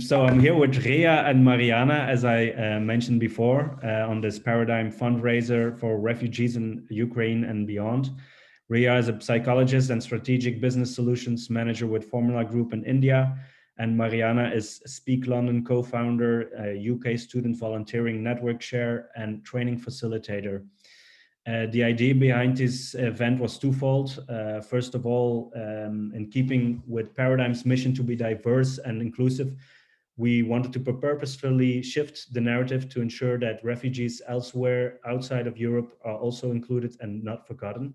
So I'm here with Rea and Mariana, as I mentioned before, on this Paradigm fundraiser for refugees in Ukraine and beyond. Rea is a psychologist and strategic business solutions manager with Formula Group in India. And Mariana is Speak London co-founder, UK student volunteering network chair, and training facilitator. The idea behind this event was twofold. First of all, in keeping with Paradigm's mission to be diverse and inclusive, we wanted to purposefully shift the narrative to ensure that refugees elsewhere outside of Europe are also included and not forgotten.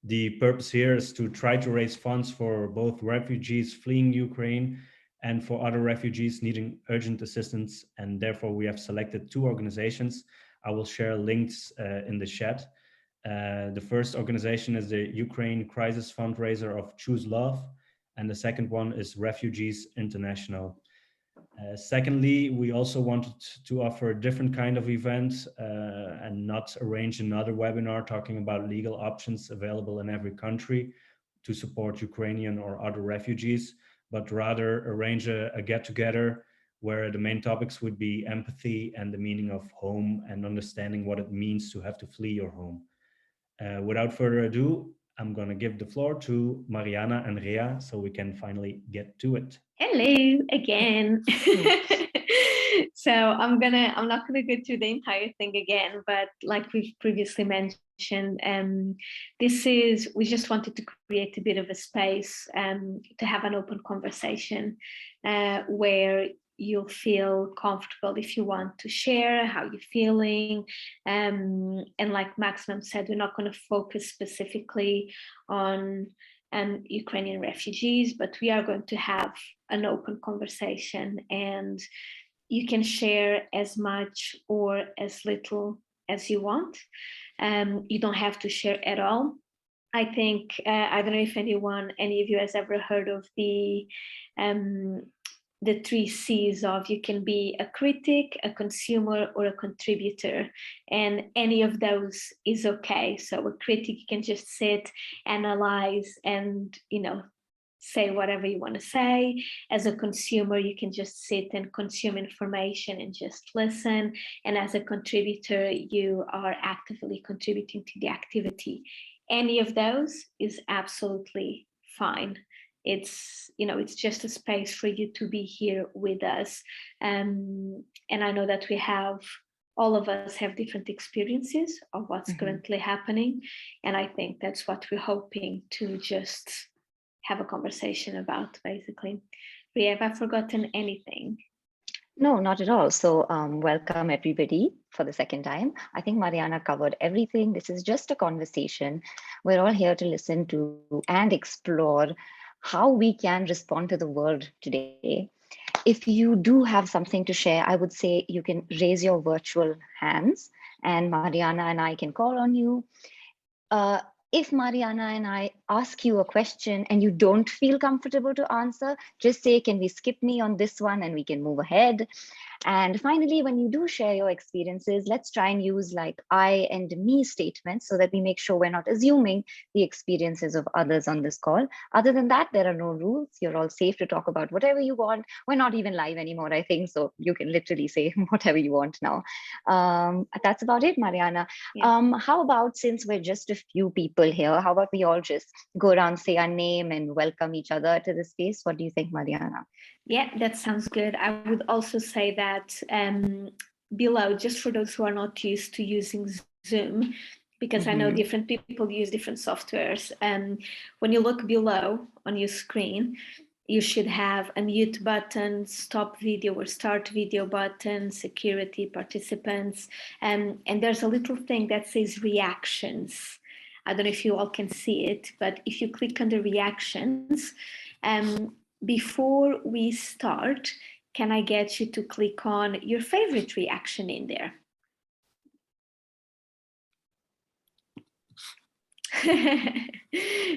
The purpose here is to try to raise funds for both refugees fleeing Ukraine and for other refugees needing urgent assistance. And therefore, we have selected two organizations. I will share links in the chat. The first organization is the Ukraine Crisis Fundraiser of Choose Love, and the second one is Refugees International. Secondly, we also wanted to offer a different kind of event and not arrange another webinar talking about legal options available in every country to support Ukrainian or other refugees, but rather arrange a get-together where the main topics would be empathy and the meaning of home and understanding what it means to have to flee your home. Without further ado, I'm going to give the floor to Mariana and Rea so we can finally get to it. Hello again. So I'm not gonna go through the entire thing again, but like we've previously mentioned, we just wanted to create a bit of a space to have an open conversation where you'll feel comfortable if you want to share how you're feeling. And like Maximum said, we're not going to focus specifically on Ukrainian refugees, but we are going to have an open conversation, and you can share as much or as little as you want. You don't have to share at all. I think, I don't know if any of you has ever heard of the 3 C's of you can be a critic, a consumer, or a contributor, and any of those is okay. So a critic, you can just sit, analyze, and say whatever you want to say. As a consumer, you can just sit and consume information and just listen. And as a contributor, you are actively contributing to the activity. Any of those is absolutely fine. It's just a space for you to be here with us. And I know that all of us have different experiences of what's currently happening. And I think that's what we're hoping to just have a conversation about, basically. Ria, have I forgotten anything? No, not at all. So welcome everybody for the second time. I think Mariana covered everything. This is just a conversation. We're all here to listen to and explore how we can respond to the world today. If you do have something to share, I would say you can raise your virtual hands and Mariana and I can call on you. If Mariana and I ask you a question and you don't feel comfortable to answer, just say, can we skip me on this one and we can move ahead. And finally, when you do share your experiences, let's try and use like I and me statements so that we make sure we're not assuming the experiences of others on this call. Other than that, there are no rules. You're all safe to talk about whatever you want. We're not even live anymore, I think. So you can literally say whatever you want now. That's about it, Mariana. Yeah. How about, since we're just a few people here, how about we all just go around, say our name and welcome each other to the space? What do you think, Mariana? Yeah, that sounds good. I would also say that below, just for those who are not used to using Zoom, because I know different people use different softwares. When you look below on your screen, you should have a mute button, stop video or start video button, security, participants, and there's a little thing that says reactions. I don't know if you all can see it, but if you click on the reactions, before we start, can I get you to click on your favorite reaction in there?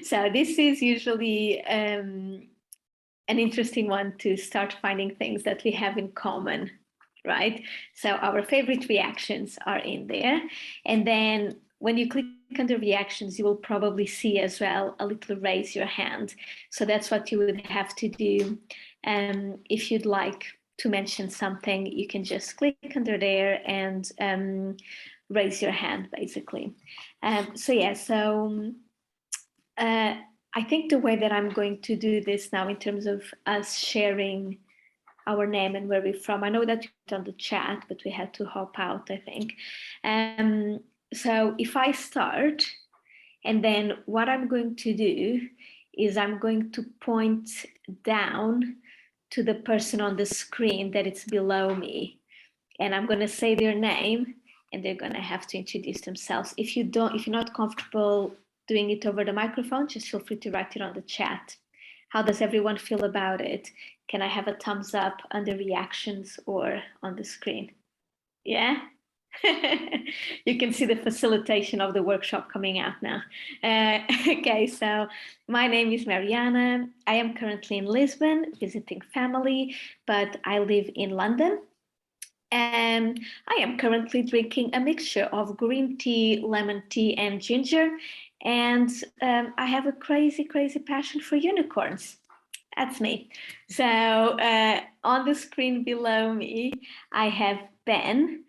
So this is usually an interesting one to start finding things that we have in common, right? So our favorite reactions are in there. And then when you click on the reactions, you will probably see as well a little raise your hand. So that's what you would have to do If you'd like to mention something, you can just click under there and raise your hand, basically. I think the way that I'm going to do this now in terms of us sharing our name and where we're from, I know that you're on the chat, but we had to hop out, I think. So if I start, and then what I'm going to do is I'm going to point down to the person on the screen that it's below me. And I'm going to say their name and they're going to have to introduce themselves. If you're not comfortable doing it over the microphone, just feel free to write it on the chat. How does everyone feel about it? Can I have a thumbs up on the reactions or on the screen? Yeah? You can see the facilitation of the workshop coming out now. Okay, so my name is Mariana. I am currently in Lisbon visiting family, but I live in London. And I am currently drinking a mixture of green tea, lemon tea, and ginger. And I have a crazy, crazy passion for unicorns. That's me. So on the screen below me, I have Ben.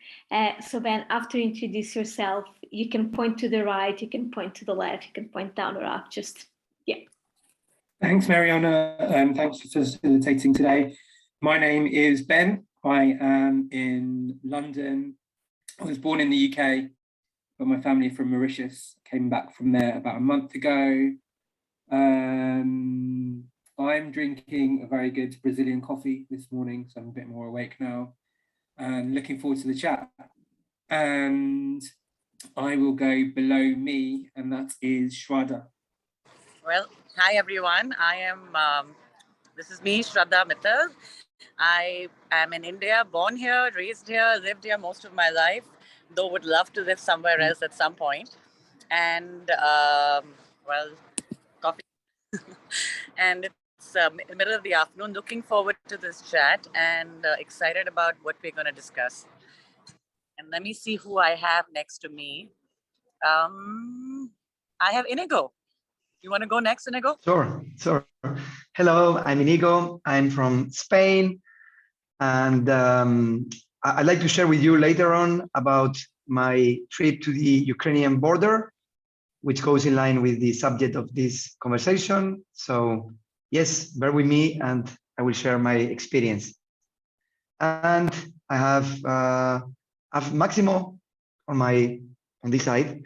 So Ben, after you introduce yourself, you can point to the right, you can point to the left, you can point down or up, just, yeah. Thanks, Mariana. Thanks for facilitating today. My name is Ben. I am in London. I was born in the UK, but my family are from Mauritius. Came back from there about a month ago. I'm drinking a very good Brazilian coffee this morning, so I'm a bit more awake now. And looking forward to the chat. And I will go below me, and that is Shraddha. Well, hi everyone. This is me, Shraddha Mittal. I am in India, born here, raised here, lived here most of my life, though would love to live somewhere else at some point. And well, coffee. And it's the middle of the afternoon, looking forward to this chat and excited about what we're going to discuss. And let me see who I have next to me. I have Inigo. You want to go next, Inigo? Sure. Hello, I'm Inigo. I'm from Spain. And I'd like to share with you later on about my trip to the Ukrainian border, which goes in line with the subject of this conversation. So yes, bear with me and I will share my experience. And I have Maximo on this side.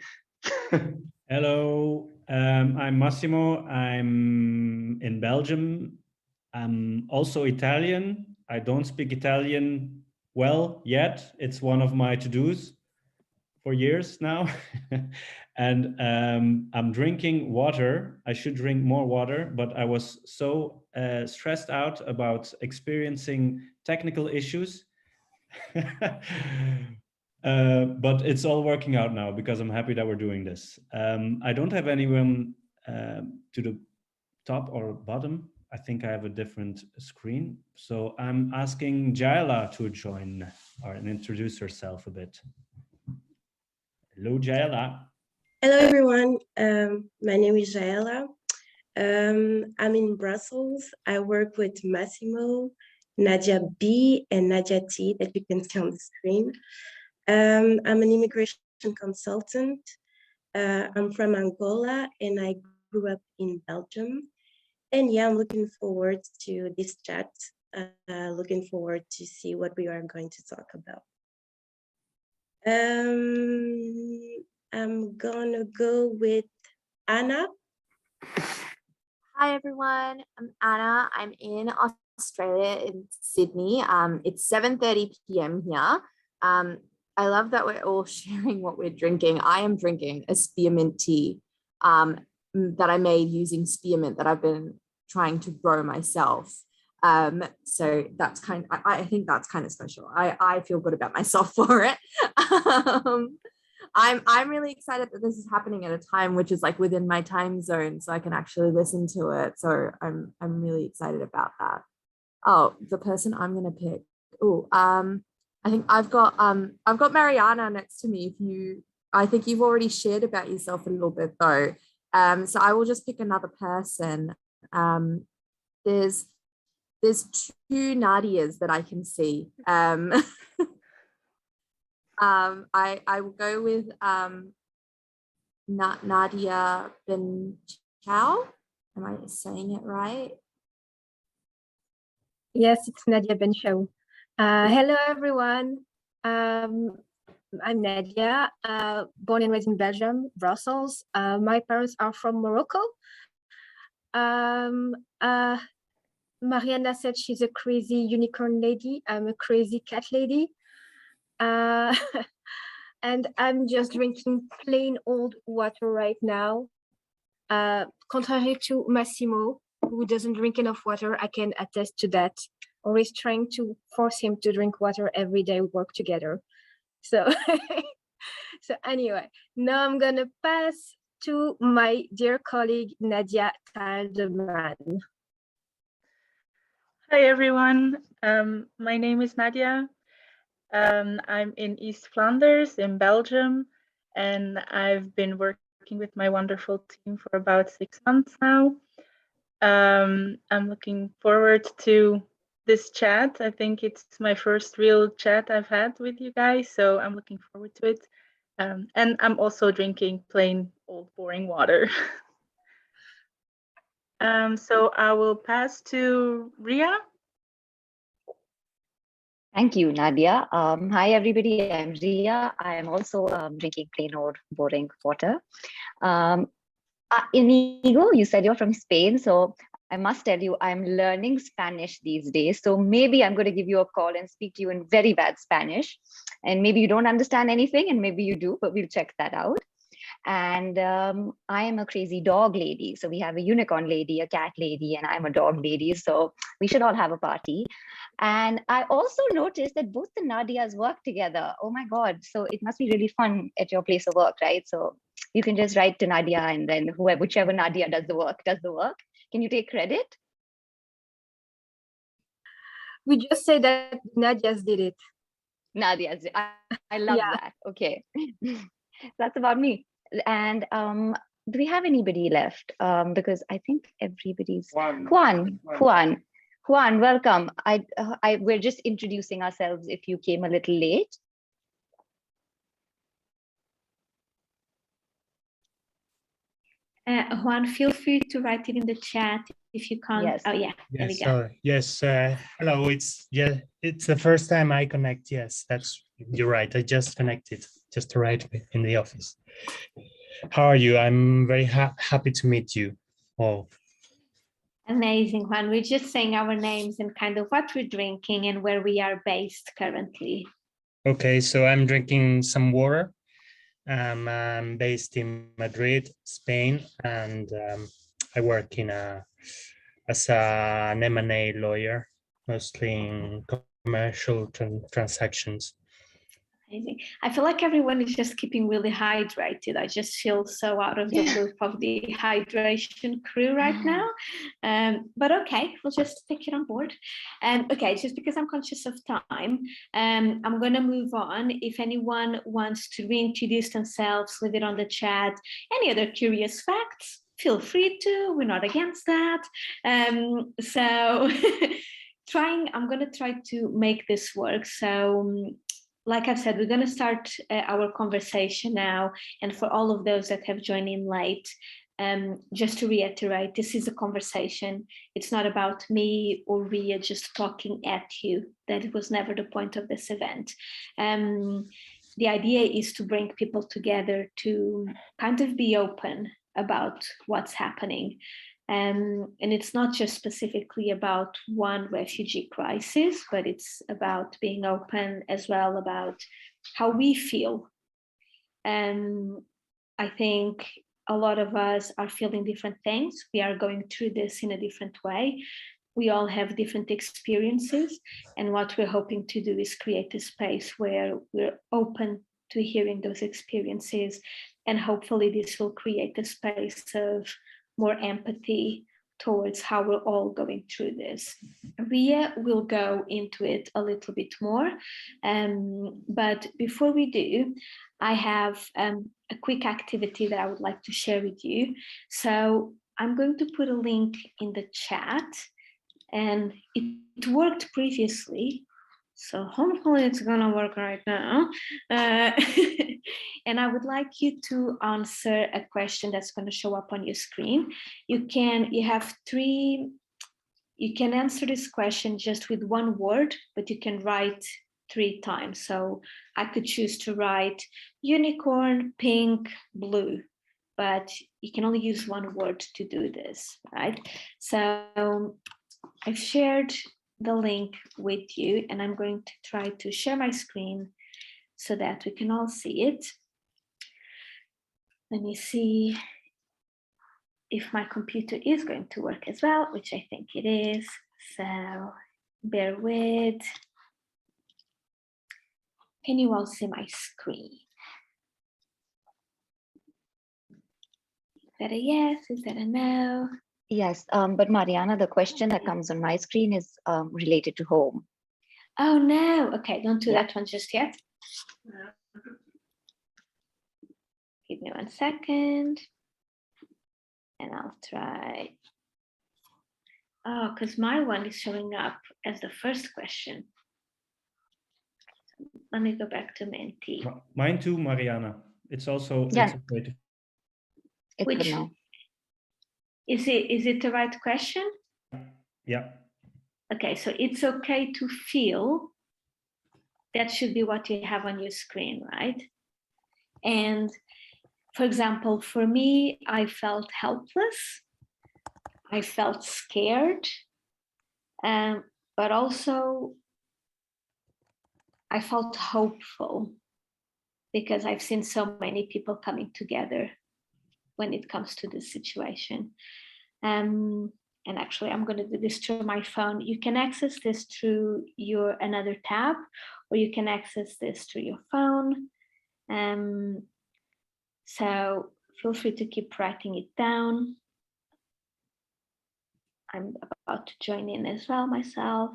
Hello, I'm Massimo. I'm in Belgium. I'm also Italian. I don't speak Italian well yet. It's one of my to-dos for years now. And I'm drinking water. I should drink more water, but I was so stressed out about experiencing technical issues. But it's all working out now because I'm happy that we're doing this. I don't have anyone to the top or bottom. I think I have a different screen. So I'm asking Jaila to join and introduce herself a bit. Hello, Jaila. Hello, everyone. My name is Jaila. I'm in Brussels. I work with Massimo, Nadia B, and Nadia T that you can see on the screen. I'm an immigration consultant. I'm from Angola and I grew up in Belgium. And yeah, I'm looking forward to this chat. Looking forward to see what we are going to talk about. I'm gonna go with Anna. Hi everyone, I'm Anna. I'm in Australia, in Sydney. It's 7:30 p.m. here. I love that we're all sharing what we're drinking. I am drinking a spearmint tea that I made using spearmint that I've been trying to grow myself. So that's I think that's kind of special. I feel good about myself for it. I'm really excited that this is happening at a time which is like within my time zone, so I can actually listen to it. So I'm really excited about that. Oh, the person I'm gonna pick. Oh, I think I've got Mariana next to me. I think you've already shared about yourself a little bit though. So I will just pick another person. There's there's two Nadias that I can see. I will go with Nadia Ben Chow. Am I saying it right? Yes, it's Nadia Ben Chow. Hello, everyone. I'm Nadia, born and raised in Belgium, Brussels. My parents are from Morocco. Mariana said she's a crazy unicorn lady. I'm a crazy cat lady. And I'm just drinking plain old water right now. Contrary to Massimo, who doesn't drink enough water, I can attest to that. Always trying to force him to drink water every day we work together. So, so anyway, now I'm gonna pass to my dear colleague, Nadia Taldeman. Hi, everyone. My name is Nadia. I'm in East Flanders in Belgium, and I've been working with my wonderful team for about 6 months now. I'm looking forward to this chat. I think it's my first real chat I've had with you guys, so I'm looking forward to it. And I'm also drinking plain old boring water. So I will pass to Ria. Thank you, Nadia. Hi, everybody. I'm Ria. I am also drinking plain old boring water. Inigo, you said you're from Spain, so I must tell you, I'm learning Spanish these days. So maybe I'm going to give you a call and speak to you in very bad Spanish. And maybe you don't understand anything, and maybe you do, but we'll check that out. And I am a crazy dog lady. So we have a unicorn lady, a cat lady, and I'm a dog lady. So we should all have a party. And I also noticed that both the Nadias work together. Oh my God. So it must be really fun at your place of work, right? So you can just write to Nadia, and then whichever Nadia does the work. Can you take credit? We just say that Nadia's did it. Nadia's. I love that. Okay. That's about me. And do we have anybody left? Because I think everybody's Juan, welcome. We're just introducing ourselves if you came a little late. Juan, feel free to write it in the chat if you can't. Yes. Oh yeah, yes, there we go. sorry. Yes, hello. It's the first time I connect. Yes, you're right. I just connected, just arrived in the office. How are you? I'm very happy to meet you all. Amazing, Juan. We're just saying our names and kind of what we're drinking and where we are based currently. Okay, so I'm drinking some water. I'm based in Madrid, Spain, and I work as an M&A lawyer, mostly in commercial transactions. Amazing. I feel like everyone is just keeping really hydrated. I just feel so out of the loop of the hydration crew right now. But okay, we'll just take it on board. Okay, just because I'm conscious of time, I'm going to move on. If anyone wants to reintroduce themselves, leave it on the chat. Any other curious facts, feel free to. We're not against that. So I'm going to try to make this work. So like I've said, we're going to start our conversation now. And for all of those that have joined in late, just to reiterate, this is a conversation. It's not about me or Ria just talking at you. That was never the point of this event. The idea is to bring people together to kind of be open about what's happening. And it's not just specifically about one refugee crisis, but it's about being open as well about how we feel. And I think a lot of us are feeling different things. We are going through this in a different way. We all have different experiences. And what we're hoping to do is create a space where we're open to hearing those experiences. And hopefully this will create a space of more empathy towards how we're all going through this. Ria will go into it a little bit more. But before we do, I have a quick activity that I would like to share with you. So I'm going to put a link in the chat. and it worked previously. So hopefully it's gonna work right now. And I would like you to answer a question that's gonna show up on your screen. You can answer this question just with one word, but you can write 3 times. So I could choose to write unicorn, pink, blue, but you can only use one word to do this, right? So I've shared the link with you, and I'm going to try to share my screen so that we can all see it. Let me see if my computer is going to work as well, which I think it is. So bear with. Can you all see my screen? Is that a yes? Is that a no? Yes, but Mariana, the question that comes on my screen is related to home. Oh no, okay, don't do that one just yet. Give me 1 second. And I'll try. Oh, because my one is showing up as the first question. Let me go back to Menti. Mine too, Mariana. It's also Yeah. it's okay to... Which is it the right question? Yeah. Okay, so it's okay to feel. That should be what you have on your screen, right? And for example, for me, I felt helpless. I felt scared, but also I felt hopeful because I've seen so many people coming together when it comes to this situation. And actually, I'm going to do this through my phone. You can access this through another tab, or you can access this through your phone. So feel free to keep writing it down. I'm about to join in as well myself.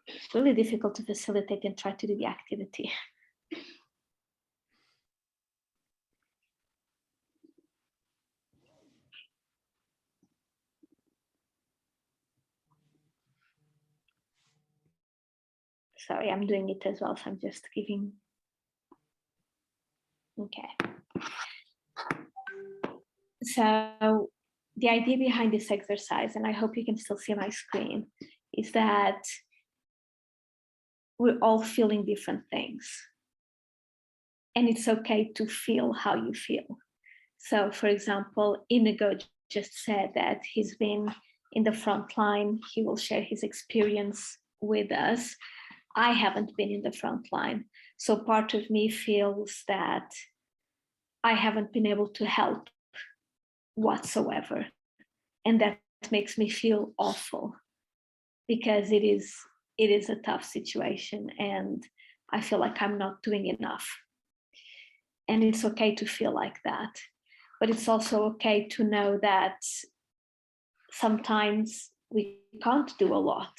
It's really difficult to facilitate and try to do the activity. Sorry, I'm doing it as well, so I'm just giving. Okay. So the idea behind this exercise, and I hope you can still see my screen, is that we're all feeling different things. And it's okay to feel how you feel. So for example, Inigo just said that he's been in the front line. He will share his experience with us. I haven't been in the front line. So part of me feels that I haven't been able to help whatsoever. And that makes me feel awful because it is a tough situation and I feel like I'm not doing enough. And it's okay to feel like that. But it's also okay to know that sometimes we can't do a lot.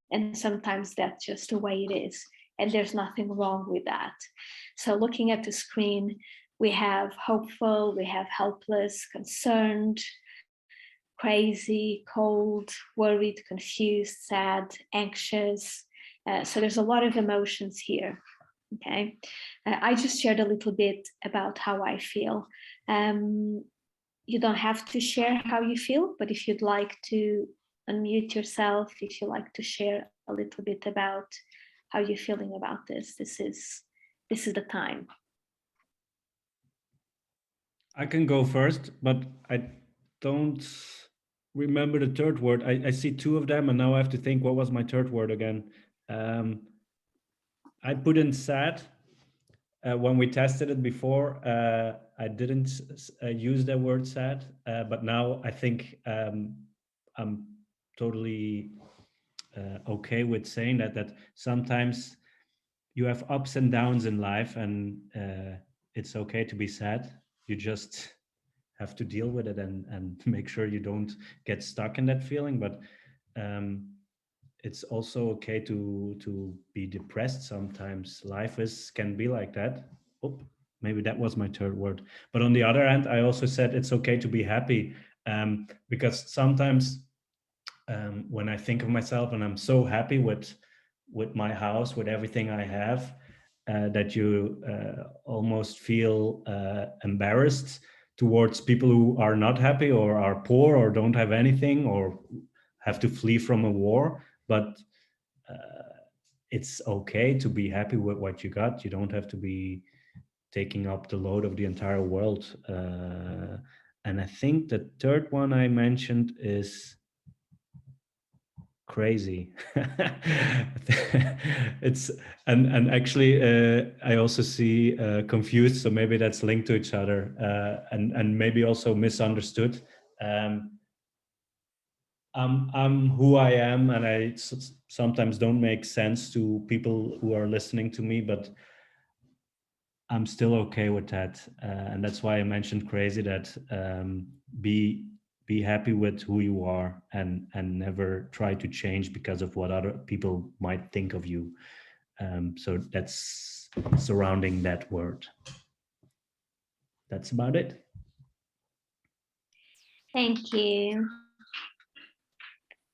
And sometimes that's just the way it is. And there's nothing wrong with that. So looking at the screen, we have hopeful, we have helpless, concerned, crazy, cold, worried, confused, sad, anxious. So there's a lot of emotions here. Okay, I just shared a little bit about how I feel. You don't have to share how you feel, but if you'd like to unmute yourself, if you like to share a little bit about how you're feeling about this, this is the time. I can go first, but I don't remember the third word. I see 2 of them, and now I have to think, what was my third word again? I put in sad. When we tested it before, I didn't use the word sad, but now I think I'm totally okay with saying that sometimes you have ups and downs in life, and it's okay to be sad. You just have to deal with it and make sure you don't get stuck in that feeling. But it's also okay to be depressed sometimes. Life can be like that. Oh, maybe that was my third word. But on the other hand, I also said it's okay to be happy, because sometimes when I think of myself, and I'm so happy with my house, with everything I have, that you almost feel embarrassed towards people who are not happy or are poor or don't have anything or have to flee from a war. But it's okay to be happy with what you got. You don't have to be taking up the load of the entire world. And I think the third one I mentioned is crazy. It's and actually I also see confused, so maybe that's linked to each other, and maybe also misunderstood. I'm who I am, and I sometimes don't make sense to people who are listening to me, but I'm still okay with that, and that's why I mentioned crazy. That be happy with who you are, and never try to change because of what other people might think of you. So that's surrounding that word. That's about it. Thank you.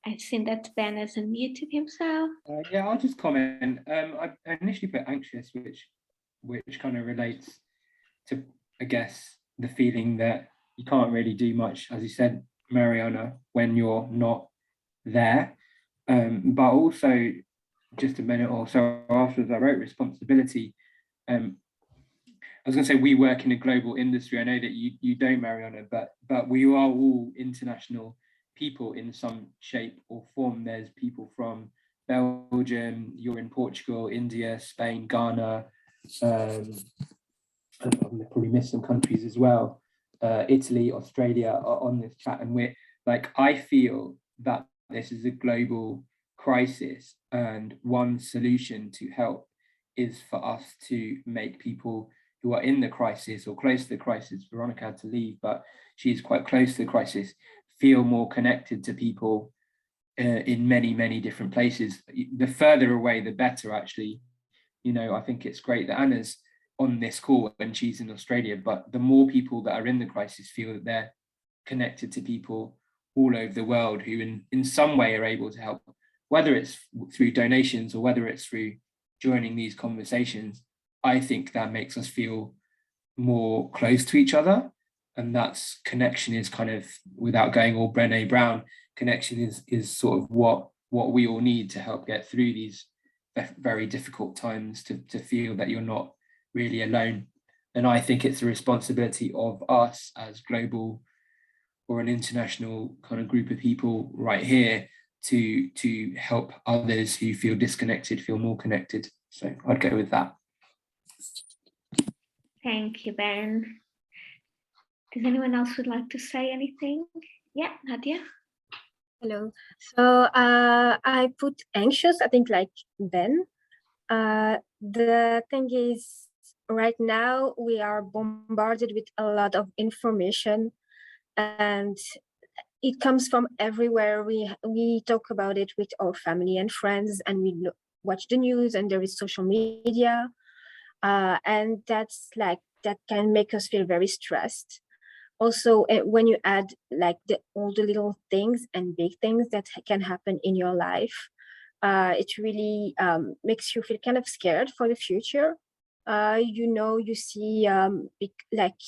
I've seen that Ben has unmuted himself. Yeah, I'll just comment. I initially put anxious, which kind of relates to, I guess, the feeling that you can't really do much, as you said, Mariana, when you're not there. But also, just a minute or so after I wrote responsibility, I was going to say we work in a global industry. I know that you don't, Mariana, but we are all international people in some shape or form. There's people from Belgium, you're in Portugal, India, Spain, Ghana. I'll probably miss some countries as well. Italy, Australia are on this chat, and we're like, I feel that this is a global crisis, and one solution to help is for us to make people who are in the crisis or close to the crisis, Veronica had to leave, but she's quite close to the crisis, feel more connected to people in many, many different places. The further away, the better, actually. I think it's great that Anna's on this call and she's in Australia, but the more people that are in the crisis feel that they're connected to people all over the world who in some way are able to help, whether it's through donations or whether it's through joining these conversations, I think that makes us feel more close to each other. And that's connection is kind of, without going all Brené Brown, connection is sort of what we all need to help get through these very difficult times, to feel that you're not really alone. And I think it's a responsibility of us as global or an international kind of group of people right here to help others who feel disconnected feel more connected. So I'd go with that. Thank you, Ben. Does anyone else would like to say anything? Yeah, Nadia. Hello. So I put anxious, I think, like Ben. The thing is, right now we are bombarded with a lot of information, and it comes from everywhere. We talk about it with our family and friends, and we watch the news, and there is social media, and that can make us feel very stressed. Also, when you add like all the little things and big things that can happen in your life, it really makes you feel kind of scared for the future. You see like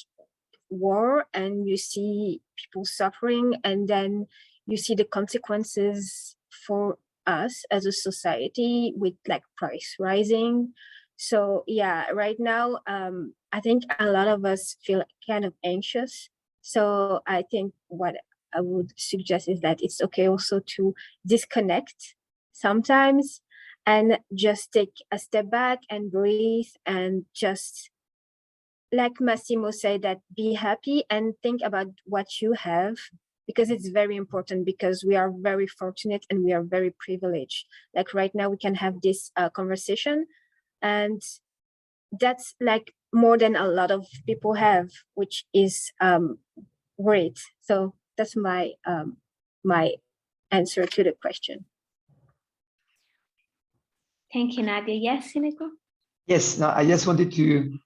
war, and you see people suffering, and then you see the consequences for us as a society with like price rising. So yeah, right now I think a lot of us feel kind of anxious. So I think what I would suggest is that it's okay also to disconnect sometimes and just take a step back and breathe, and just, like Massimo said, that be happy and think about what you have, because it's very important, because we are very fortunate and we are very privileged. Like right now we can have this conversation, and that's like more than a lot of people have, which is great. So that's my my answer to the question. Thank you, Nadia. Yes, Inigo? Yes, no, I just wanted to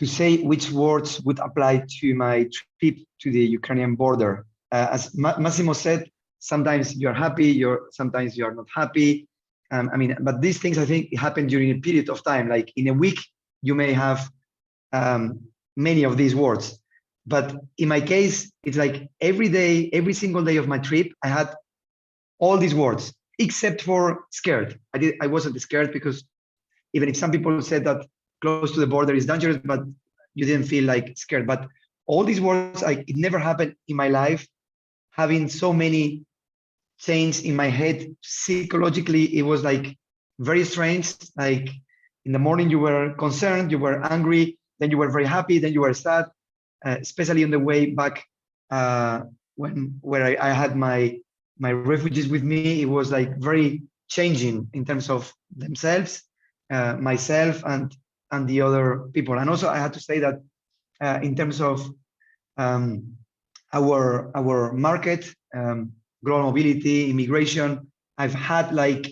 say which words would apply to my trip to the Ukrainian border. As Massimo said, sometimes you're happy, sometimes you're not happy. I mean, but these things I think happen during a period of time. Like in a week, you may have many of these words. But in my case, it's like every day, every single day of my trip, I had all these words, except for scared. I wasn't scared, because even if some people said that close to the border is dangerous, but you didn't feel like scared. But all these words, it never happened in my life, having so many changes in my head. Psychologically, it was like very strange. Like in the morning, you were concerned, you were angry, then you were very happy, then you were sad, especially on the way back where I had my refugees with me. It was like very changing in terms of themselves, myself, and the other people. And also I had to say that in terms of our market, global mobility, immigration, I've had like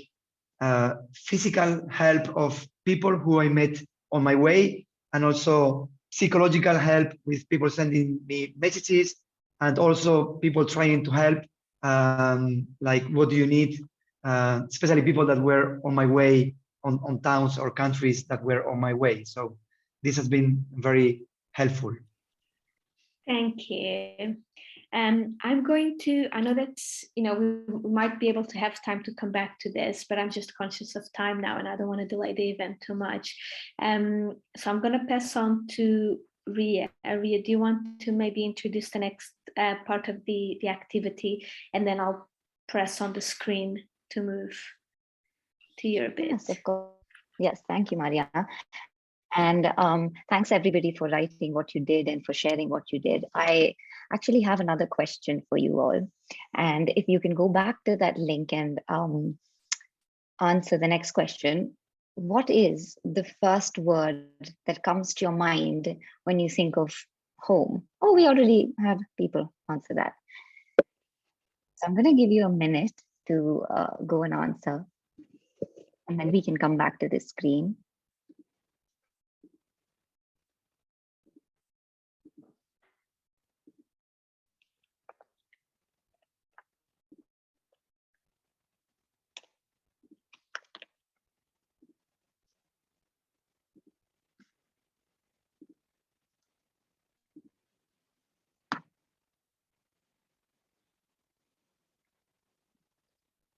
physical help of people who I met on my way, and also psychological help with people sending me messages, and also people trying to help, like, what do you need? Especially people that were on my way, on towns or countries that were on my way. So this has been very helpful. Thank you. I'm going to, I know that, we might be able to have time to come back to this, but I'm just conscious of time now and I don't want to delay the event too much. So I'm going to pass on to Ria. Ria, do you want to maybe introduce the next part of the activity, and then I'll press on the screen to move to your bit. Yes, of course. Yes, thank you, Mariana. And thanks everybody for writing what you did and for sharing what you did. I actually have another question for you all. And if you can go back to that link and answer the next question, what is the first word that comes to your mind when you think of home? Oh, we already had people answer that. So I'm going to give you a minute to go and answer, and then we can come back to this screen.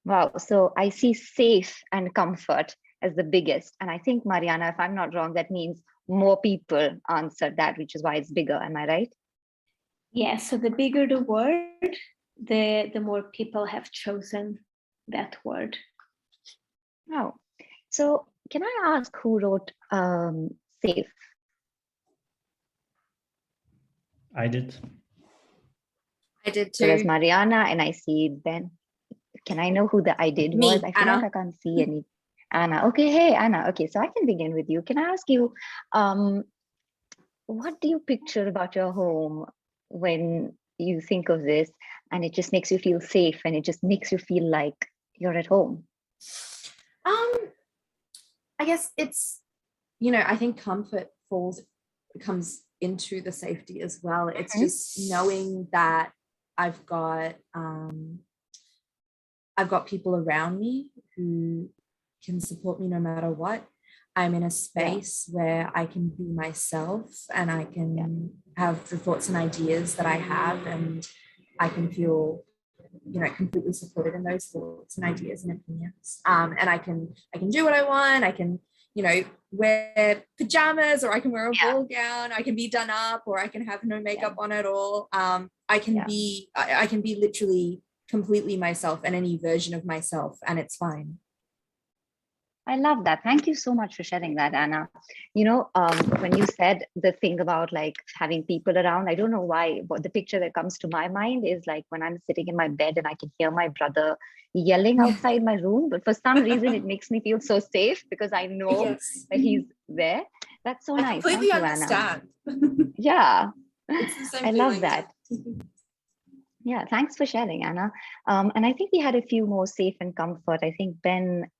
Wow, so I see safe and comfort as the biggest. And I think, Mariana, if I'm not wrong, that means more people answered that, which is why it's bigger. Am I right? Yeah, so the bigger the word, the more people have chosen that word. Oh, so can I ask who wrote safe? I did. I did So there's too. Mariana, and I see Ben. Can I know who the I did was? I feel Anna. like I can't see any. Anna. Okay, hey, Anna. Okay, so I can begin with you. Can I ask you, what do you picture about your home when you think of this, and it just makes you feel safe, and it just makes you feel like you're at home? I guess it's, I think comfort comes into the safety as well. It's just knowing that I've got people around me who can support me no matter what. I'm in a space where I can be myself, and I can have the thoughts and ideas that I have, and I can feel, completely supported in those thoughts and ideas and opinions. And I can do what I want. I can, wear pajamas, or I can wear a ball gown. I can be done up, or I can have no makeup on at all. I can be literally completely myself and any version of myself, and it's fine. I love that. Thank you so much for sharing that, Anna. When you said the thing about like having people around, I don't know why, but the picture that comes to my mind is like when I'm sitting in my bed and I can hear my brother yelling outside my room, but for some reason it makes me feel so safe because I know that he's there. That's so nice. I completely understand. Yeah, it's the same I love that. Yeah, thanks for sharing, Anna. And I think we had a few more safe and comfort. I think Ben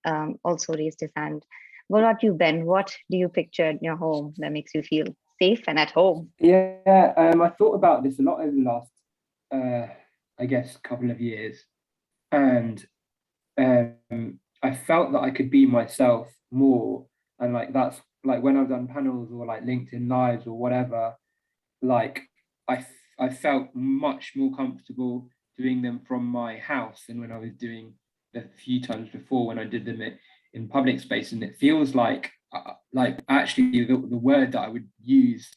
also raised his hand. What about you, Ben? What do you picture in your home that makes you feel safe and at home? Yeah, I thought about this a lot over the last, I guess, couple of years. and I felt that I could be myself more. And like that's like when I've done panels or like LinkedIn lives or whatever, like I felt much more comfortable doing them from my house than when I was doing the few times before when I did them in public space. And it feels like actually the word that I would use,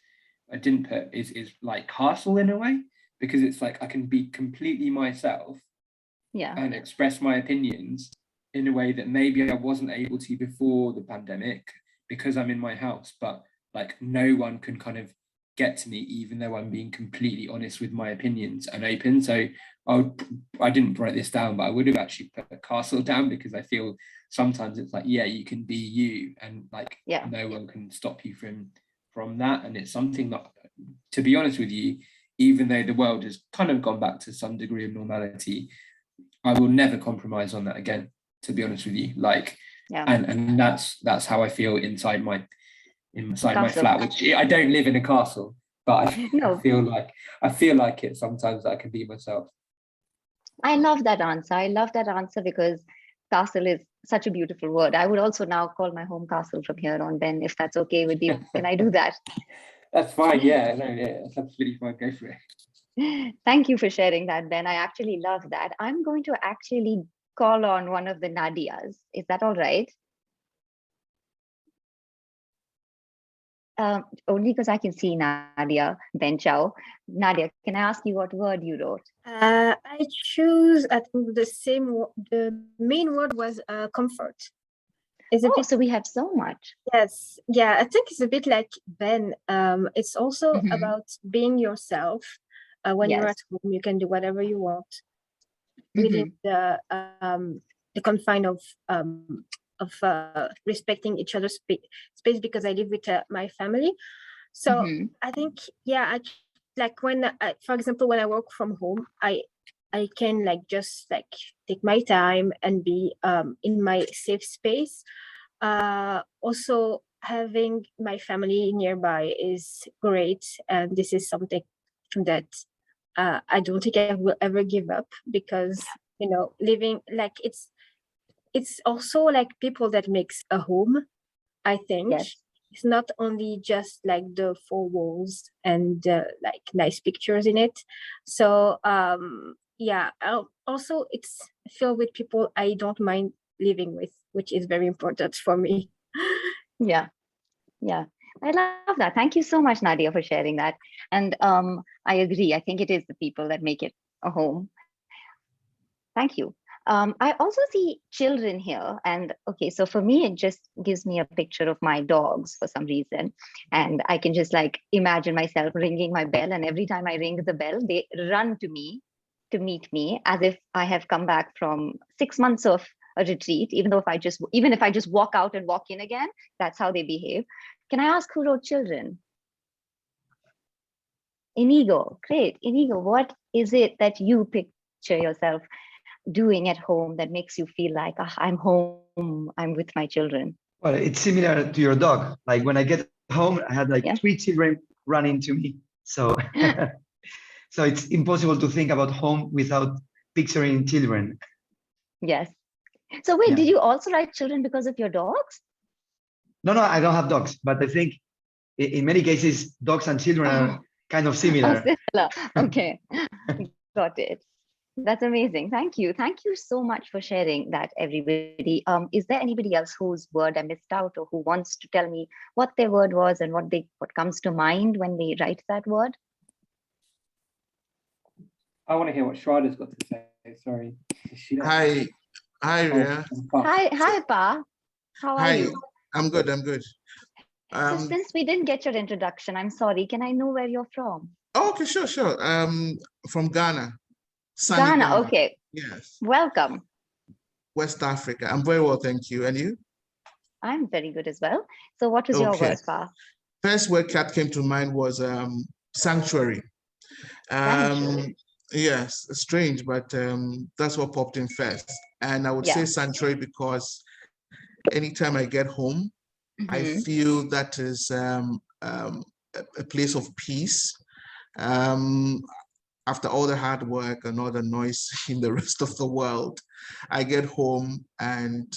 I didn't put, is like castle in a way, because it's like I can be completely myself, yeah, and express my opinions in a way that maybe I wasn't able to before the pandemic because I'm in my house. But like no one can kind of get to me, even though I'm being completely honest with my opinions and open. So I didn't write this down, but I would have actually put a castle down, because I feel sometimes it's like, yeah, you can be you, and like no one can stop you from that. And it's something that, to be honest with you, even though the world has kind of gone back to some degree of normality, I will never compromise on that again, to be honest with you. Like, and that's how I feel inside my flat, which I don't live in a castle, but I feel like it sometimes that I can be myself. I love that answer. I love that answer because castle is such a beautiful word. I would also now call my home castle from here on, Ben, if that's okay with you. Can I do that? That's fine. Yeah, no, yeah, that's absolutely fine. Go for it. Thank you for sharing that, Ben. I actually love that. I'm going to actually call on one of the Nadias. Is that all right? Only because I can see Nadia, Ben Chow. Nadia, can I ask you what word you wrote? I choose, I think the main word was comfort. So we have so much. Yes. Yeah, I think it's a bit like Ben. It's also about being yourself. When you're at home, you can do whatever you want within the confine of respecting each other's space, because I live with my family. So I think, like when for example, when I work from home, I can like just like take my time and be in my safe space. Also having my family nearby is great, and this is something that I don't think I will ever give up, because living like it's also like people that makes a home. I think it's not only just like the four walls and like nice pictures in it. So also it's filled with people I don't mind living with, which is very important for me. Yeah, I love that. Thank you so much, Nadia, for sharing that. And I agree. I think it is the people that make it a home. Thank you. I also see children here. And okay, so for me, it just gives me a picture of my dogs for some reason. And I can just like imagine myself ringing my bell. And every time I ring the bell, they run to me to meet me as if I have come back from 6 months of a retreat, even if I just walk out and walk in again, that's how they behave. Can I ask who wrote children? Inigo, great. Inigo, what is it that you picture yourself doing at home that makes you feel like I'm home, I'm with my children? Well, it's similar to your dog. Like when I get home, I had like 3 children running to me. So, so it's impossible to think about home without picturing children. Yes. So wait, did you also write children because of your dogs? No, I don't have dogs, but I think in many cases, dogs and children are kind of similar. Okay, got it. That's amazing. Thank you. Thank you so much for sharing that, everybody. Is there anybody else whose word I missed out, or who wants to tell me what their word was and what comes to mind when they write that word? I want to hear what Shraddha's got to say. Sorry. Hi, Ria. Hi, Pa. How are you? I'm good. So since we didn't get your introduction, I'm sorry. Can I know where you're from? Oh, okay, sure. From Ghana. Ghana, okay. Yes. Welcome. West Africa. I'm very well, thank you. And you? I'm very good as well. So what was your word, Pa? First word that came to mind was sanctuary. Yes, strange, but that's what popped in first. And I would say sanctuary because anytime I get home, I feel that is a place of peace. after all the hard work and all the noise in the rest of the world, I get home and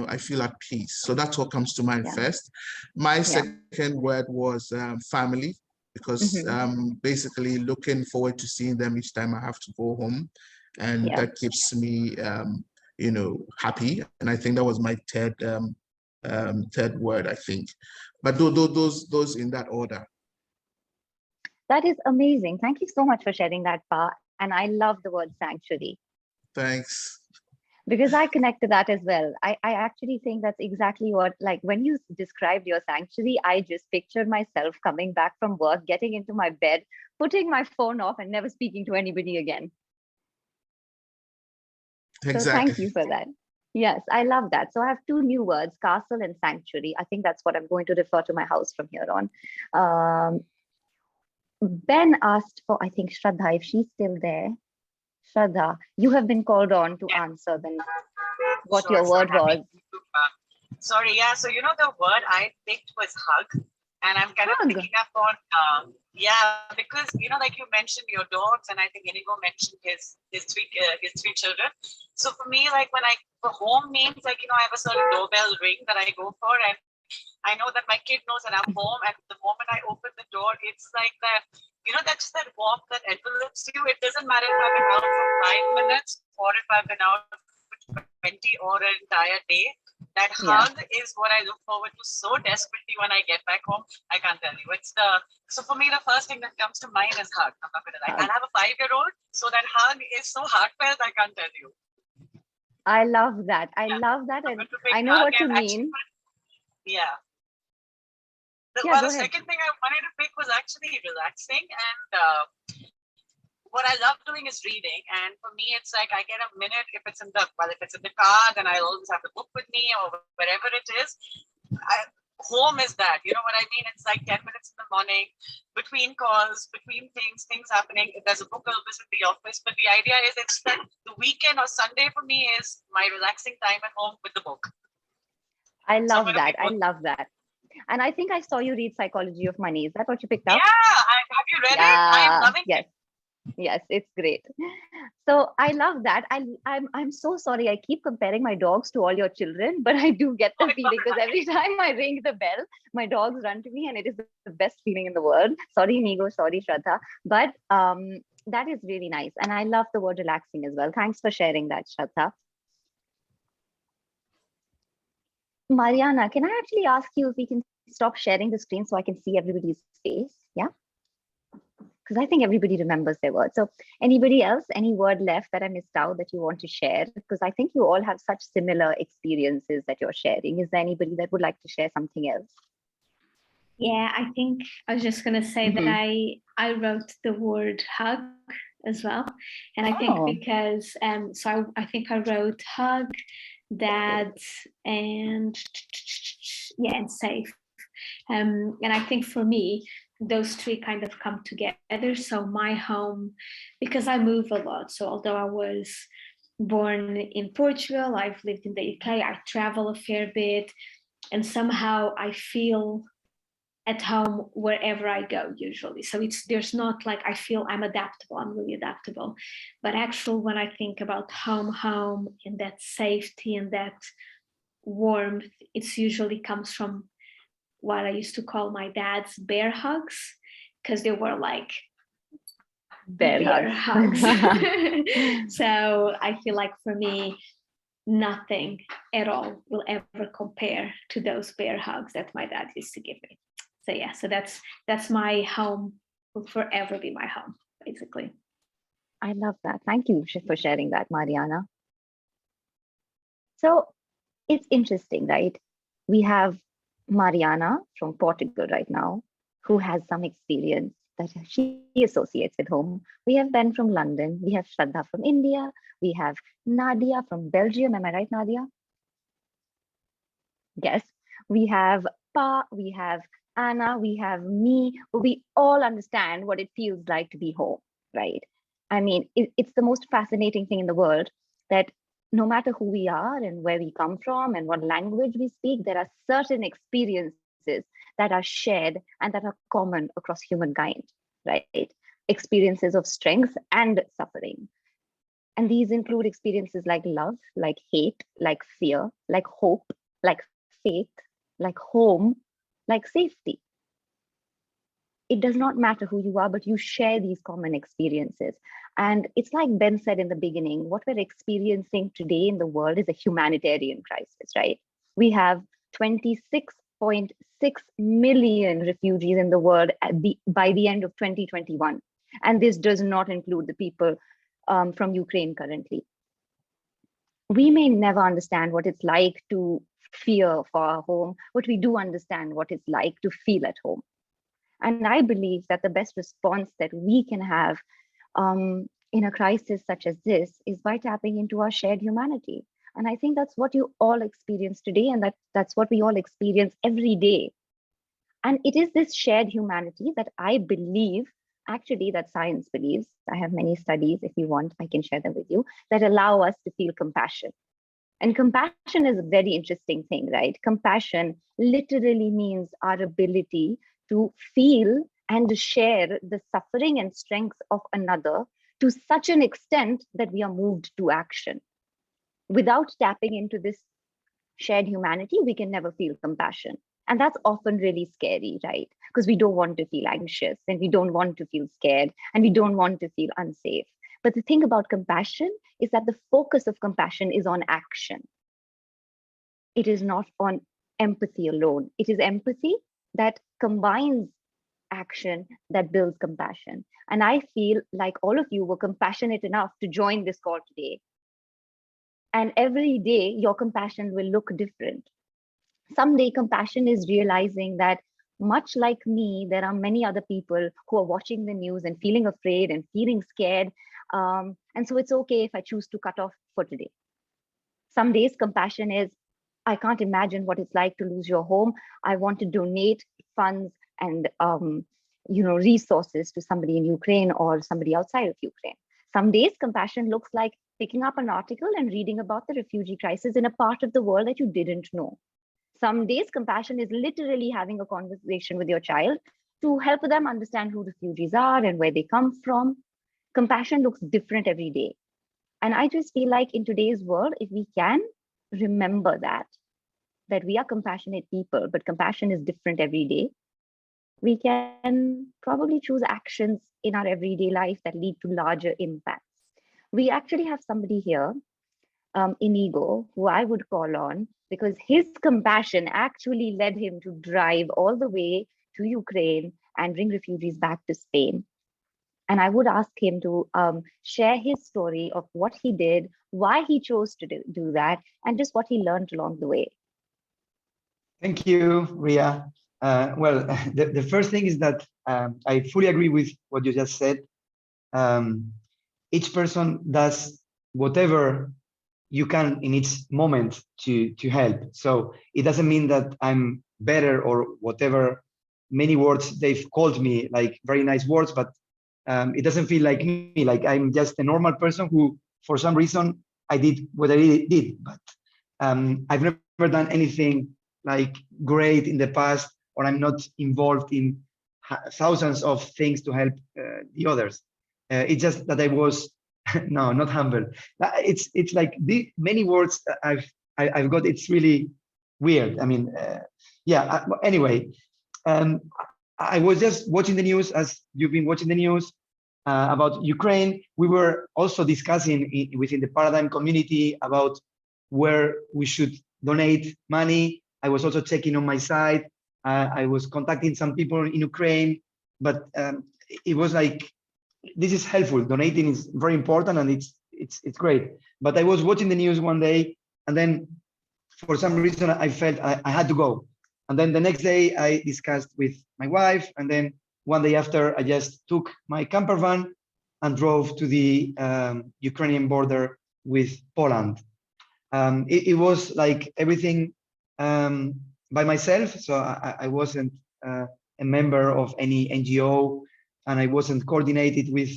I feel at peace. So that's what comes to mind first. My second word was family, because basically looking forward to seeing them each time I have to go home, and that keeps me happy. And I think that was my third word, I think. But those in that order. That is amazing. Thank you so much for sharing that, Pa. And I love the word sanctuary. Thanks. Because I connect to that as well. I actually think that's exactly what, like when you described your sanctuary, I just pictured myself coming back from work, getting into my bed, putting my phone off and never speaking to anybody again. Exactly. So thank you for that. Yes, I love that. So I have two new words, castle and sanctuary. I think that's what I'm going to refer to my house from here on. Ben asked for, I think, Shraddha, if she's still there. Shraddha, you have been called on to answer then what your word was. Sorry, yeah. So, the word I picked was hug. And I'm kind of picking up on, because, like you mentioned your dogs, and I think Inigo mentioned his three children. So for me, like for home means like, I have a certain doorbell ring that I go for, and I know that my kid knows that I'm home, and the moment I open the door, it's like that, that's that warmth that envelops you. It doesn't matter if I've been out for 5 minutes or if I've been out for 20 or an entire day. That hug is what I look forward to so desperately when I get back home. I can't tell you. So for me, the first thing that comes to mind is hug. I'm not gonna lie. I have a 5-year-old, so that hug is so heartfelt, I can't tell you. I love that. I love that. And I know what you mean. The second thing I wanted to pick was actually relaxing, and what I love doing is reading. And for me, it's like I get a minute if it's in the car, then I'll always have the book with me or wherever it is. Home is that, you know what I mean? It's like 10 minutes in the morning, between calls, between things happening. If there's a book, I'll visit the office. But the idea is it's that the weekend or Sunday for me is my relaxing time at home with the book. I love that. I love that. And I think I saw you read Psychology of Money. Is that what you picked up? Yeah. Have you read it? I am loving it. Yes, it's great. So I love that. I'm so sorry. I keep comparing my dogs to all your children, but I do get the feeling because every time I ring the bell, my dogs run to me, and it is the best feeling in the world. Sorry, Inigo. Sorry, Shraddha. But that is really nice. And I love the word relaxing as well. Thanks for sharing that, Shraddha. Mariana, can I actually ask you if we can stop sharing the screen so I can see everybody's face? Yeah. Because I think everybody remembers their word. So anybody else, any word left that I missed out that you want to share? Because I think you all have such similar experiences that you're sharing. Is there anybody that would like to share something else? Yeah, I think I was just going to say that I wrote the word hug as well. And I think because, I think I wrote hug, dad, and safe. And I think for me, those three kind of come together. So my home, because I move a lot. So although I was born in Portugal, I've lived in the UK, I travel a fair bit, and somehow I feel at home wherever I go usually. So there's not like I feel I'm adaptable, I'm really adaptable. But actually when I think about home and that safety and that warmth, it usually comes from what I used to call my dad's bear hugs, because they were like bear hugs. So I feel like for me, nothing at all will ever compare to those bear hugs that my dad used to give me. So yeah, so that's my home, will forever be my home, basically. I love that. Thank you for sharing that, Mariana. So it's interesting, right? We have Mariana from Portugal right now, who has some experience that she associates with home. We have Ben from London. We have Shraddha from India. We have Nadia from Belgium. Am I right, Nadia? Yes. We have Pa, we have Anna, we have me. We all understand what it feels like to be home, right? I mean, it's the most fascinating thing in the world that no matter who we are and where we come from and what language we speak, there are certain experiences that are shared and that are common across humankind, right? experiences of strength and suffering. And these include experiences like love, like hate, like fear, like hope, like faith, like home, like safety. It does not matter who you are, but you share these common experiences. And it's like Ben said in the beginning, what we're experiencing today in the world is a humanitarian crisis, right? We have 26.6 million refugees in the world by the end of 2021. And this does not include the people from Ukraine currently. We may never understand what it's like to fear for our home, but we do understand what it's like to feel at home. And I believe that the best response that we can have in a crisis such as this is by tapping into our shared humanity. And I think that's what you all experience today, and that's what we all experience every day. And it is this shared humanity that I believe, actually, that science believes. I have many studies, if you want, I can share them with you, that allow us to feel compassion. And compassion is a very interesting thing, right? Compassion literally means our ability to feel and share the suffering and strength of another to such an extent that we are moved to action. Without tapping into this shared humanity, we can never feel compassion. And that's often really scary, right? Because we don't want to feel anxious, and we don't want to feel scared, and we don't want to feel unsafe. But the thing about compassion is that the focus of compassion is on action. It is not on empathy alone. It is empathy that combines action that builds compassion. And I feel like all of you were compassionate enough to join this call today. And every day, your compassion will look different. Someday, compassion is realizing that much like me, there are many other people who are watching the news and feeling afraid and feeling scared. And so it's okay if I choose to cut off for today. Some days, compassion is, I can't imagine what it's like to lose your home. I want to donate funds and resources to somebody in Ukraine or somebody outside of Ukraine. Some days, compassion looks like picking up an article and reading about the refugee crisis in a part of the world that you didn't know. Some days, compassion is literally having a conversation with your child to help them understand who refugees are and where they come from. Compassion looks different every day. And I just feel like in today's world, if we can remember that we are compassionate people, but compassion is different every day, we can probably choose actions in our everyday life that lead to larger impacts. We actually have somebody here, Inigo, who I would call on because his compassion actually led him to drive all the way to Ukraine and bring refugees back to Spain. And I would ask him to share his story of what he did, why he chose to do that, and just what he learned along the way. Thank you, Ria. Well, the first thing is that I fully agree with what you just said. Each person does whatever you can in each moment to help. So it doesn't mean that I'm better or whatever many words they've called me, like very nice words, but it doesn't feel like me, like I'm just a normal person who, for some reason, I did what I did. But I've never done anything like great in the past, or I'm not involved in thousands of things to help the others. It's just that I was no, not humble. It's like the many words I've got. It's really weird. I mean, yeah. Anyway, I was just watching the news as you've been watching the news about Ukraine. We were also discussing within the Paradigm community about where we should donate money. I was also checking on my side. I was contacting some people in Ukraine, but it was like, this is helpful. Donating is very important, and it's great. But I was watching the news one day, and then for some reason I felt I had to go. And then the next day I discussed with my wife, and then one day after I just took my camper van and drove to the Ukrainian border with Poland. It was like everything by myself, so I wasn't a member of any NGO, and I wasn't coordinated with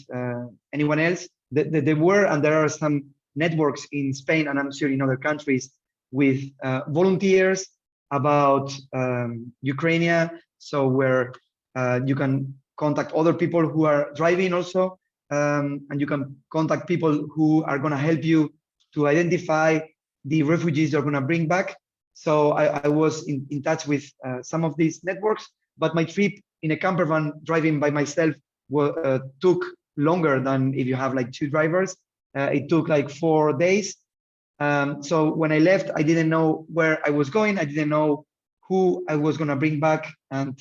anyone else. There were, and there are some networks in Spain, and I'm sure in other countries, with volunteers about Ukraine. So where you can contact other people who are driving also, and you can contact people who are going to help you to identify the refugees you're going to bring back. So I was in touch with some of these networks, but my trip in a camper van driving by myself took longer than if you have like 2 drivers. It took like 4 days. So when I left, I didn't know where I was going. I didn't know who I was going to bring back, and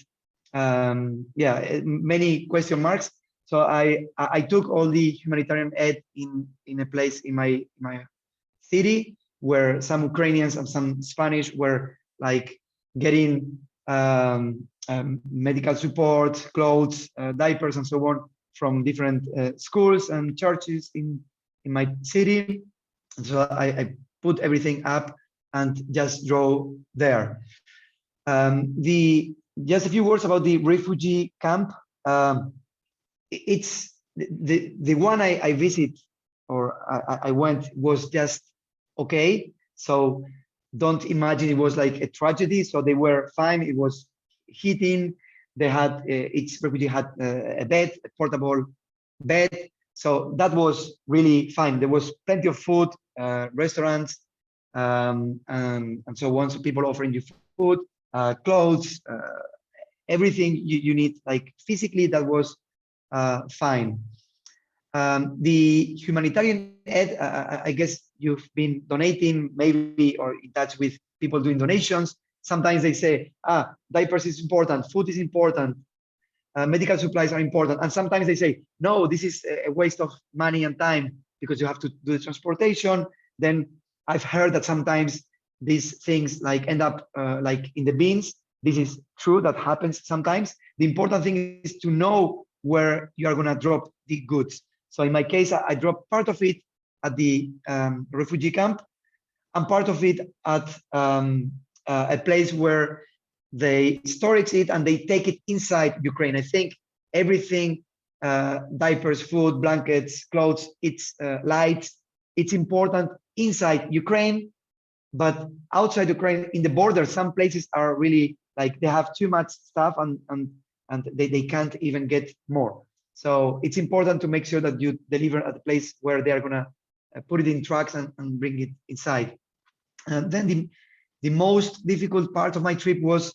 yeah, many question marks. So I took all the humanitarian aid in a place in my city where some Ukrainians and some Spanish were like getting medical support, clothes, diapers, and so on from different schools and churches in my city. So I put everything up and just drove there. Just a few words about the refugee camp. It's the one I visit or I went was just okay. So don't imagine it was like a tragedy. So they were fine. It was heating. They had each refugee had a bed, a portable bed. So that was really fine. There was plenty of food, restaurants, and so on. So people offering you food, clothes, everything you need, like physically, that was fine. The humanitarian aid, I guess you've been donating maybe or in touch with people doing donations. Sometimes they say, diapers is important, food is important, medical supplies are important. And sometimes they say, no, this is a waste of money and time because you have to do the transportation. Then I've heard that sometimes these things like end up like in the bins. This is true, that happens sometimes. The important thing is to know where you are going to drop the goods. So in my case, I dropped part of it at the refugee camp and part of it at a place where they storage it and they take it inside Ukraine. I think everything, diapers, food, blankets, clothes, it's lights, it's important inside Ukraine, but outside Ukraine, in the border, some places are really like they have too much stuff and they can't even get more. So it's important to make sure that you deliver at the place where they're gonna put it in trucks and bring it inside. And then the most difficult part of my trip was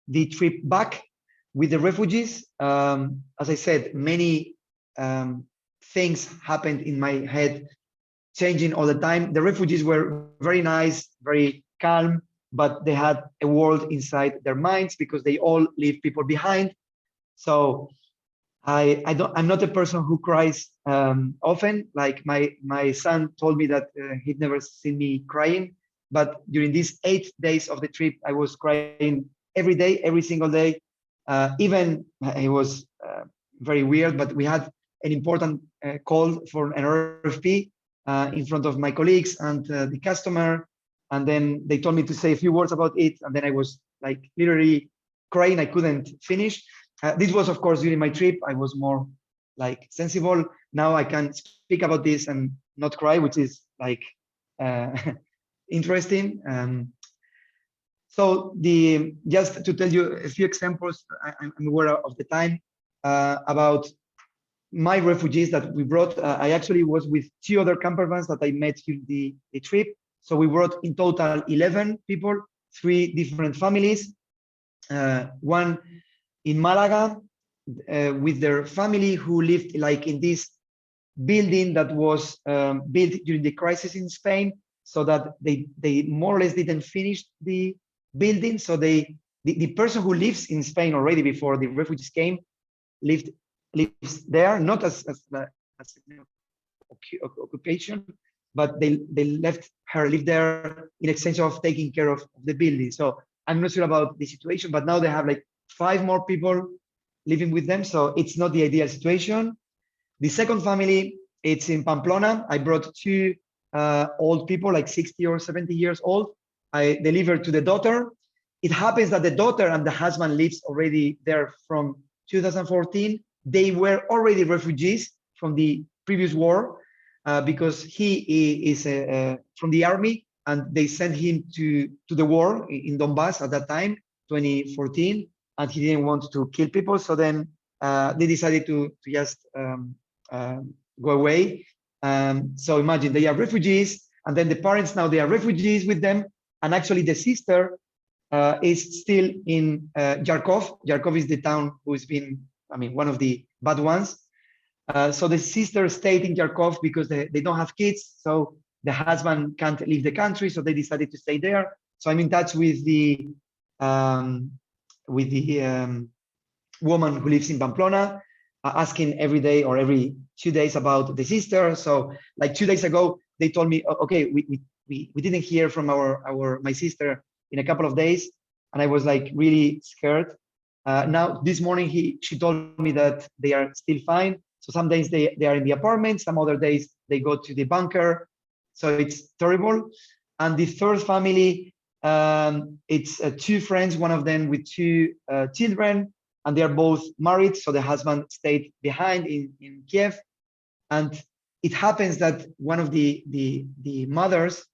the trip back with the refugees. As I said, many things happened in my head, changing all the time. The refugees were very nice, very calm, but they had a world inside their minds because they all leave people behind. So I'm not a person who cries often. Like my son told me that he'd never seen me crying, but during these 8 days of the trip, I was crying every day, every single day. Even it was very weird, but we had an important call for an RFP in front of my colleagues and the customer. And then they told me to say a few words about it. And then I was like literally crying. I couldn't finish. This was, of course, during my trip. I was more like sensible. Now I can speak about this and not cry, which is like interesting. So just to tell you a few examples, I'm aware of the time about my refugees that we brought. I actually was with 2 other camper vans that I met during the trip. So we brought in total 11 people, 3 different families. One in Malaga with their family who lived like in this building that was built during the crisis in Spain, so that they more or less didn't finish the building. So the person who lives in Spain already before the refugees came lives there, not as occupation, but they left her live there in exchange of taking care of the building. So I'm not sure about the situation, but now they have like 5 more people living with them. So it's not the ideal situation. The second family, it's in Pamplona. I brought 2 old people, like 60 or 70 years old. I delivered to the daughter. It happens that the daughter and the husband lives already there from 2014. They were already refugees from the previous war because he is from the army, and they sent him to the war in Donbass at that time, 2014, and he didn't want to kill people. So then they decided to just go away. So imagine they are refugees, and then the parents now they are refugees with them, and actually the sister is still in Kharkov. Kharkov is the town who's been, I mean, one of the bad ones. So the sister stayed in Kharkov because they don't have kids, so the husband can't leave the country, so they decided to stay there. So I'm in touch with the woman who lives in Pamplona, asking every day or every 2 days about the sister. So like 2 days ago, they told me, okay, we didn't hear from my sister in a couple of days, and I was like really scared. Now this morning she told me that they are still fine. So some days they are in the apartment, some other days they go to the bunker. So it's terrible. And the third family, it's two friends, one of them with two children, and they are both married. So the husband stayed behind in Kiev. And it happens that one of the mothers,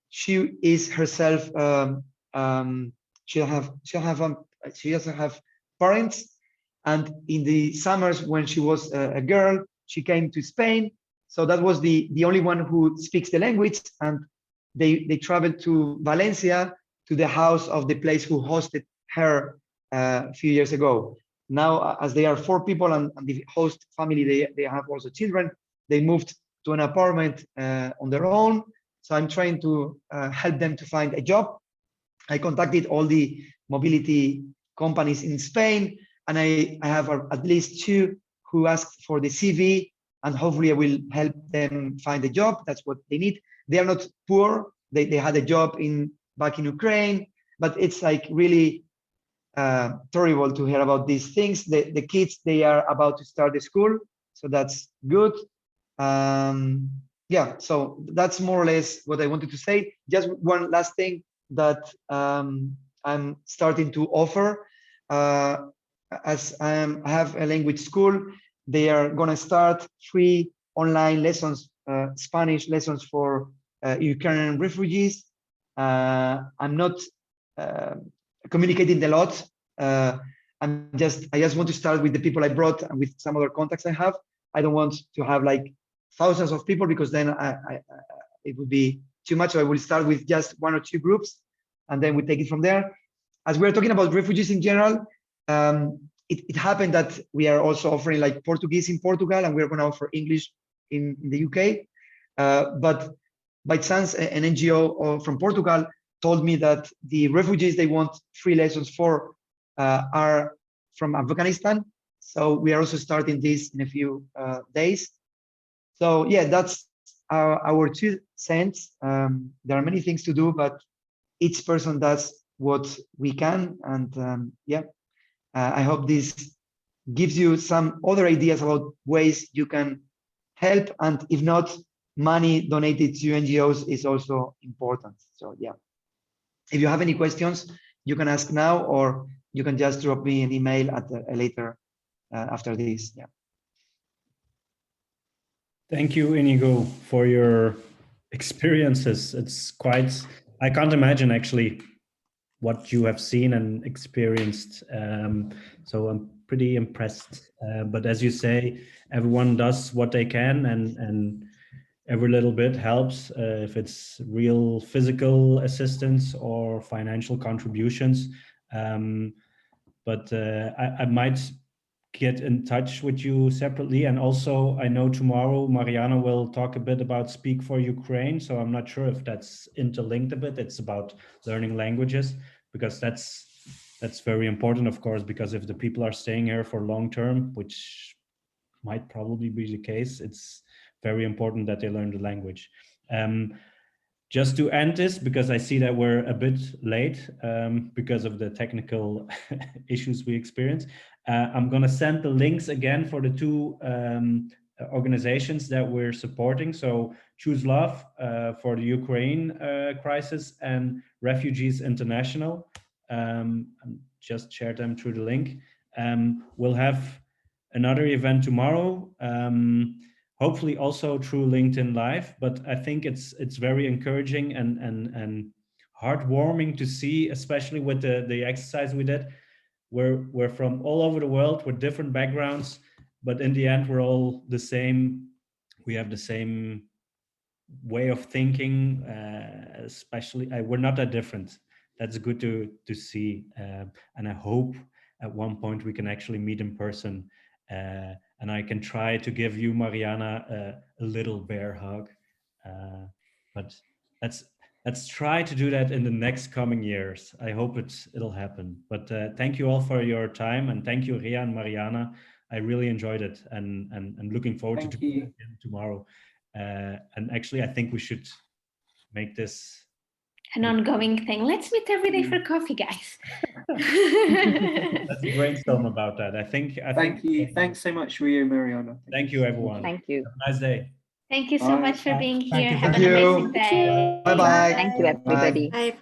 she is herself, she doesn't have parents. And in the summers when she was a girl, she came to Spain. So that was the only one who speaks the language. And they traveled to Valencia, to the house of the place who hosted her a few years ago. Now, as they are 4 people and the host family, they have also children, they moved to an apartment on their own. So I'm trying to help them to find a job. I contacted all the mobility companies in Spain, and I have at least 2 who asked for the CV, and hopefully I will help them find a job. That's what they need. They are not poor. They had a job back in Ukraine, but it's like really terrible to hear about these things. The kids, they are about to start the school, so that's good. Yeah, so that's more or less what I wanted to say. Just one last thing that I'm starting to offer. As I have a language school, they are going to start free online lessons, Spanish lessons for Ukrainian refugees. I'm not communicating a lot. I just want to start with the people I brought and with some other contacts I have. I don't want to have like thousands of people, because then it would be too much. So I will start with just 1 or 2 groups, and then we take it from there. As we're talking about refugees in general, it happened that we are also offering like Portuguese in Portugal, and we're going to offer English in the UK. But by chance, an NGO from Portugal told me that the refugees they want free lessons for are from Afghanistan. So we are also starting this in a few days. So yeah, that's our 2 cents. There are many things to do, but each person does what we can. And yeah, I hope this gives you some other ideas about ways you can help. And if not, money donated to NGOs is also important. So yeah, if you have any questions, you can ask now, or you can just drop me an email at a later after this. Yeah. Thank you, Inigo, for your experiences. It's quite, I can't imagine actually what you have seen and experienced. So I'm pretty impressed. But as you say, everyone does what they can, and every little bit helps, if it's real physical assistance or financial contributions. But I might get in touch with you separately. And also, I know tomorrow Mariana will talk a bit about Speak for Ukraine. So I'm not sure if that's interlinked a bit. It's about learning languages, because that's very important, of course, because if the people are staying here for long term, which might probably be the case, it's very important that they learn the language. Just to end this, because I see that we're a bit late because of the technical issues we experienced, I'm going to send the links again for the 2 organizations that we're supporting. So Choose Love for the Ukraine crisis, and Refugees International. Just share them through the link. We'll have another event tomorrow. Hopefully also through LinkedIn Live, but I think it's very encouraging and heartwarming to see, especially with the exercise we did, we're from all over the world with different backgrounds, but in the end, we're all the same. We have the same way of thinking, especially we're not that different. That's good to see, and I hope at one point we can actually meet in person, and I can try to give you, Mariana, a little bear hug, but let's try to do that in the next coming years. I hope it'll happen. But thank you all for your time, and thank you, Ria and Mariana. I really enjoyed it, and looking forward to doing it again tomorrow. And actually, I think we should make this an ongoing thing. Let's meet every day for coffee, guys. Let's brainstorm about that. I think. Thank you. Thanks so much, Ria and Mariana. Thank you, everyone. Thank you. Have a nice day. Thank you so much for being here. Thank you. Have an amazing day. Bye-bye. Thank you, everybody. Bye.